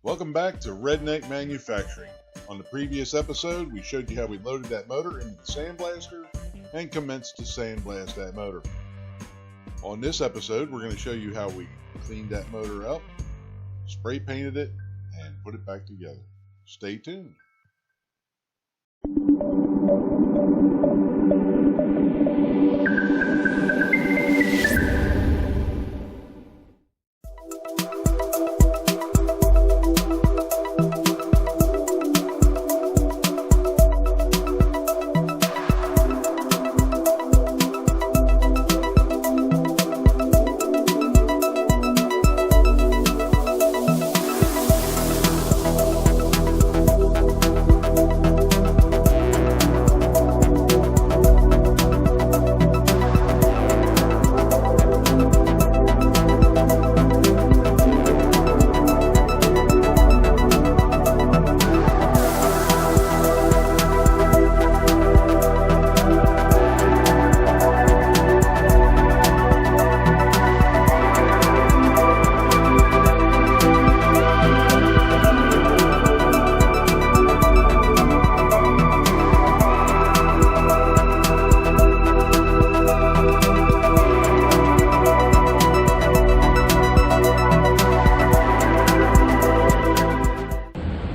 Welcome back to Redneck Manufacturing. On the previous episode, we showed you how we loaded that motor into the sandblaster and commenced to sandblast that motor. On this episode, we're going to show you how we cleaned that motor up, spray painted it, and put it back together. Stay tuned.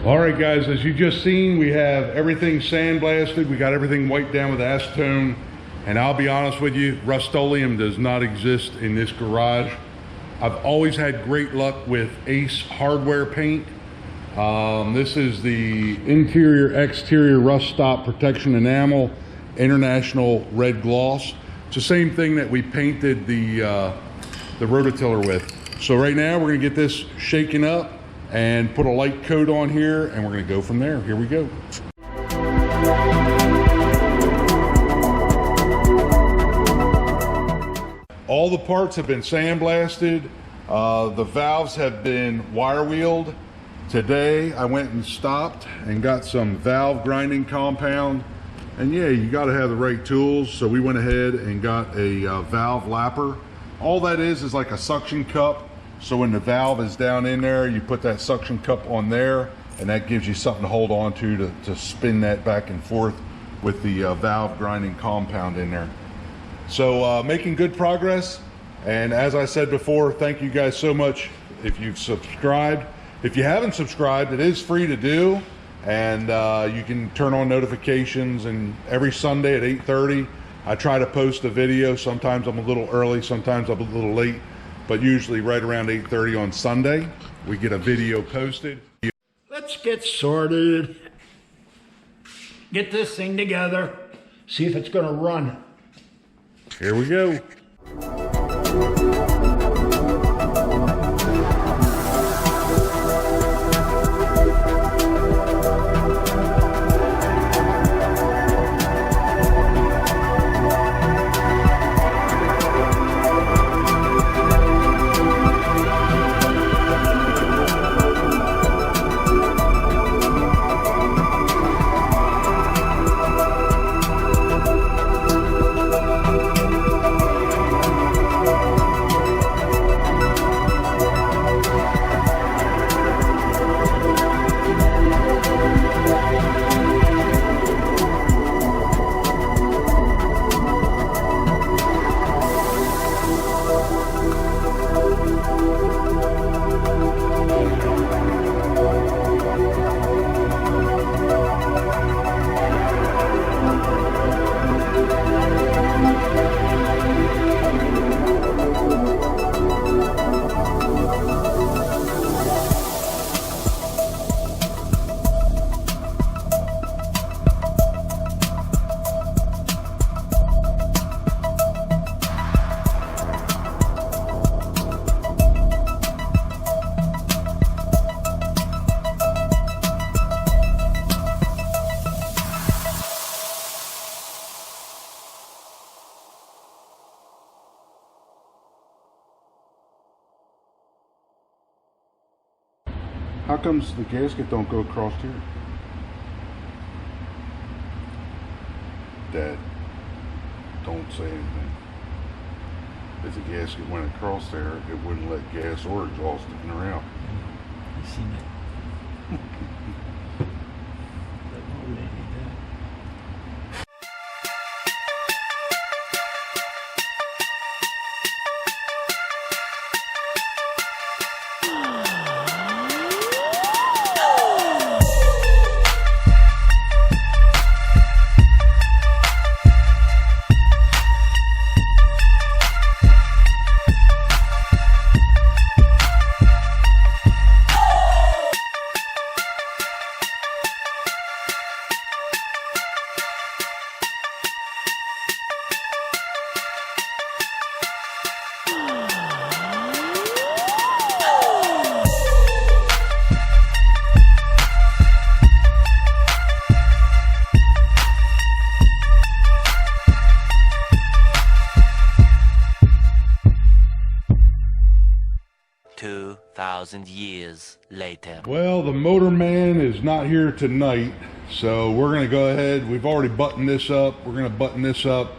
Alright guys, as you just seen, we have everything sandblasted. We got everything wiped down with acetone, and I'll be honest with you, Rust-Oleum does not exist in this garage. I've always had great luck with Ace hardware paint. This is the interior exterior rust stop protection enamel international red gloss. It's the same thing that we painted the rototiller with. So right now we're going to get this shaken up and put a light coat on here, and we're going to go from there. Here we go. All the parts have been sandblasted. The valves have been wire wheeled. Today I went and stopped and got some valve grinding compound, and yeah, you got to have the right tools, so we went ahead and got a valve lapper. All that is like a suction cup. So when the valve is down in there, you put that suction cup on there, and that gives you something to hold on to spin that back and forth with the valve grinding compound in there. So making good progress. And as I said before, thank you guys so much if you've subscribed. If you haven't subscribed, it is free to do, and you can turn on notifications. And every Sunday at 8:30, I try to post a video. Sometimes I'm a little early, sometimes I'm a little late. But usually right around 8:30 on Sunday, we get a video posted. Let's get sorted. Get this thing together. See if it's gonna run. Here we go. How comes the gasket don't go across here? Dad, don't say anything. If the gasket went across there, it wouldn't let gas or exhaust in or out. You seen it? 2,000 years later. Well, the motor man is not here tonight, so we're going to go ahead. We've already buttoned this up. We're going to button this up.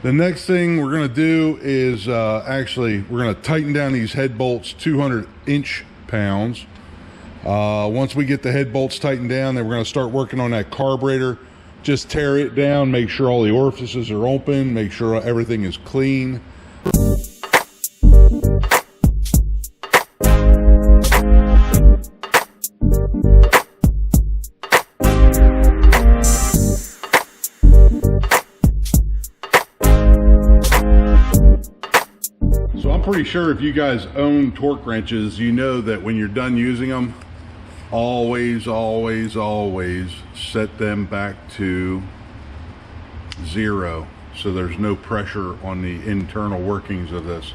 The next thing we're going to do is we're going to tighten down these head bolts 200 inch-pounds. Once we get the head bolts tightened down, then we're going to start working on that carburetor. Just tear it down, make sure all the orifices are open, make sure everything is clean. So I'm pretty sure if you guys own torque wrenches, you know that when you're done using them, always set them back to 0 so there's no pressure on the internal workings of this.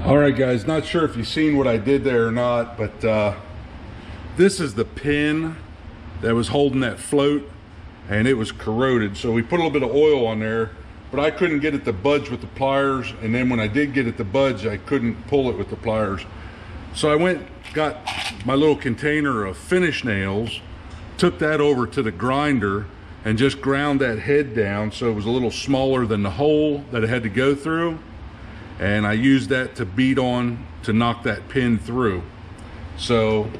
Alright guys, not sure if you've seen what I did there or not, but this is the pin that was holding that float, and it was corroded. So we put a little bit of oil on there, but I couldn't get it to budge with the pliers, and then when I did get it to budge, I couldn't pull it with the pliers. So I went, got my little container of finish nails, took that over to the grinder, and just ground that head down so it was a little smaller than the hole that it had to go through. And I used that to beat on to knock that pin through. So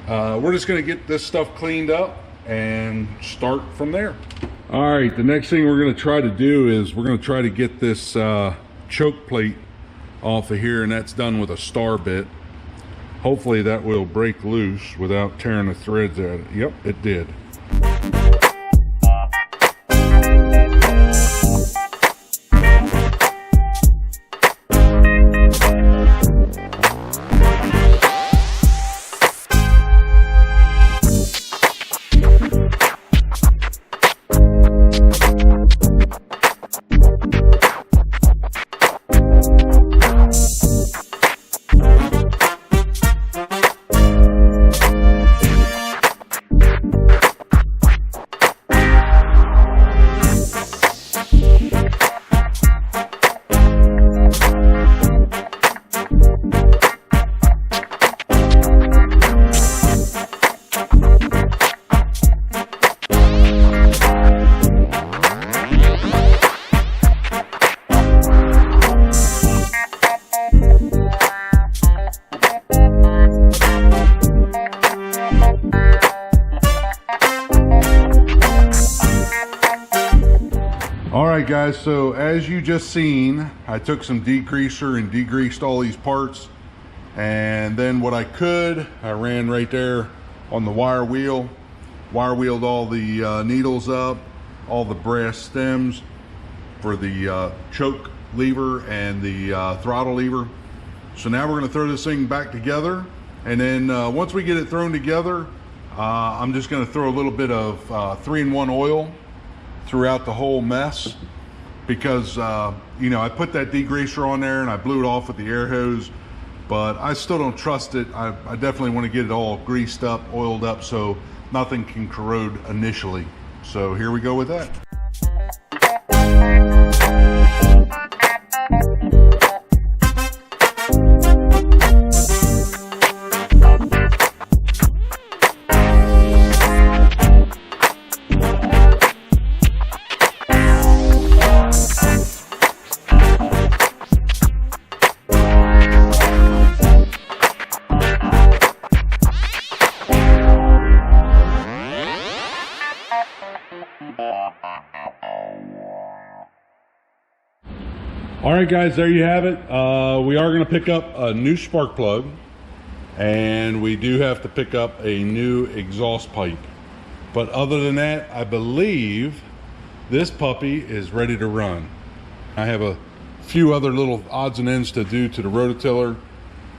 we're just gonna get this stuff cleaned up and start from there. All right, the next thing we're gonna try to do is we're gonna try to get this choke plate off of here, and that's done with a star bit. Hopefully that will break loose without tearing the threads out. Yep, it did. Alright guys, so as you just seen, I took some degreaser and degreased all these parts, and then what I could, I ran right there on the wire wheeled all the needles up, all the brass stems for the choke lever and the throttle lever. So now we're going to throw this thing back together, and then once we get it thrown together, I'm just going to throw a little bit of 3-in-1 oil throughout the whole mess, because you know, I put that degreaser on there and I blew it off with the air hose, but I still don't trust it. I definitely want to get it all greased up, oiled up, so nothing can corrode initially. So here we go with that. Alright guys, there you have it. We are going to pick up a new spark plug, and we do have to pick up a new exhaust pipe. But other than that, I believe this puppy is ready to run. I have a few other little odds and ends to do to the rototiller,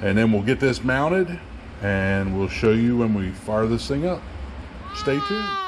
and then we'll get this mounted and we'll show you when we fire this thing up. Stay tuned.